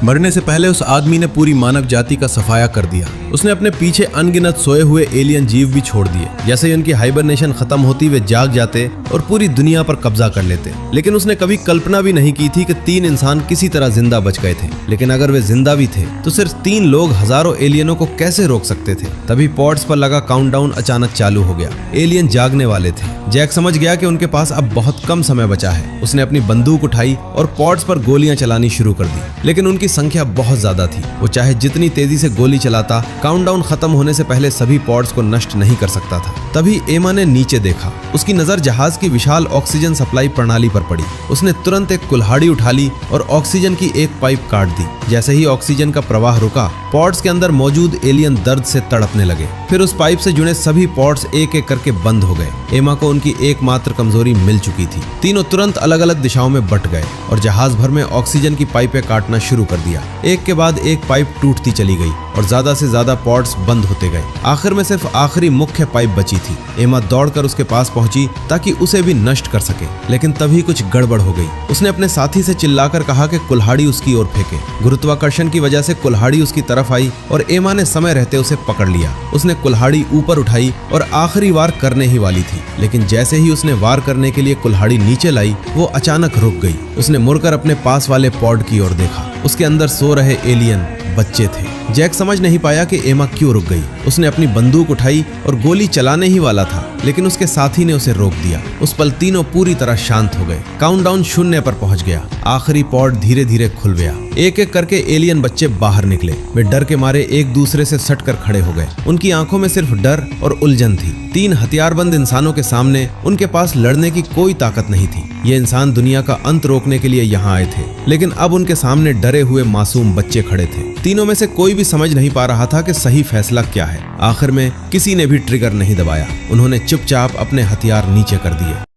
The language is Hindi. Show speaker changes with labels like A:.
A: मरने से पहले उस आदमी ने पूरी मानव जाति का सफाया कर दिया। उसने अपने पीछे अनगिनत सोए हुए एलियन जीव भी छोड़ दिए। जैसे ही उनकी हाइबरनेशन खत्म होती वे जाग जाते और पूरी दुनिया पर कब्जा कर लेते। लेकिन उसने कभी कल्पना भी नहीं की थी कि 3 इंसान किसी तरह जिंदा बच गए थे। लेकिन अगर वे जिंदा भी थे तो सिर्फ 3 लोग हजारों एलियनों को कैसे रोक सकते थे। तभी पॉड्स पर लगा काउंटडाउन अचानक चालू हो गया। एलियन जागने वाले थे। जैक समझ गया कि उनके पास अब बहुत कम समय बचा है। उसने अपनी बंदूक उठाई और पॉड्स पर गोलियां चलानी शुरू कर दी। लेकिन उनकी संख्या बहुत ज्यादा थी। वो चाहे जितनी तेजी से गोली चलाता, काउंटडाउन खत्म होने से पहले सभी पॉड्स को नष्ट नहीं कर सकता था। तभी एमा ने नीचे देखा। उसकी नजर जहाज की विशाल ऑक्सीजन सप्लाई प्रणाली पर पड़ी। उसने तुरंत एक कुल्हाड़ी उठा ली और ऑक्सीजन की एक पाइप काट दी। जैसे ही ऑक्सीजन का प्रवाह रुका, पॉड्स के अंदर मौजूद एलियन दर्द से तड़पने लगे। फिर उस पाइप से जुड़े सभी पॉड्स एक एक करके बंद हो गए। एमा को उनकी एकमात्र कमजोरी मिल चुकी थी। तीनों तुरंत अलग अलग दिशाओं में बट गए और जहाज भर में ऑक्सीजन की पाइपें काटना शुरू कर दिया। एक के बाद एक पाइप टूटती चली गई और ज्यादा से ज्यादा पॉड्स बंद होते गए। आखिर में सिर्फ आखिरी मुख्य पाइप बची थी। एमा दौड़कर उसके पास पहुंची ताकि उसे भी नष्ट कर सके। लेकिन तभी कुछ गड़बड़ हो गई। उसने अपने साथी से चिल्लाकर कहा कि कुल्हाड़ी उसकी ओर फेंके। गुरुत्वाकर्षण की वजह से कुल्हाड़ी उसकी तरफ आई और एमा ने समय रहते उसे पकड़ लिया। उसने कुल्हाड़ी ऊपर उठाई और आखिरी वार करने ही वाली थी। लेकिन जैसे ही उसने वार करने के लिए कुल्हाड़ी नीचे लाई, वो अचानक रुक गई। उसने मुड़कर अपने पास वाले पॉड की ओर देखा। उसके अंदर सो रहे एलियन बच्चे थे। जैक समझ नहीं पाया कि एमा क्यों रुक गई। उसने अपनी बंदूक उठाई और गोली चलाने ही वाला था, लेकिन उसके साथी ने उसे रोक दिया। उस पल तीनों पूरी तरह शांत हो गए। काउंटडाउन 0 पर पहुंच गया। आखिरी पॉड धीरे धीरे खुल गया। एक एक करके एलियन बच्चे बाहर निकले। वे डर के मारे एक दूसरे से सटकर खड़े हो गए। उनकी आंखों में सिर्फ डर और उलझन थी। 3 हथियारबंद इंसानों के सामने उनके पास लड़ने की कोई ताकत नहीं थी। ये इंसान दुनिया का अंत रोकने के लिए यहाँ आए थे, लेकिन अब उनके सामने डरे हुए मासूम बच्चे खड़े थे। तीनों में से कोई भी समझ नहीं पा रहा था कि सही फैसला क्या है। आखिर में किसी ने भी ट्रिगर नहीं दबाया। उन्होंने चुपचाप अपने हथियार नीचे कर दिए।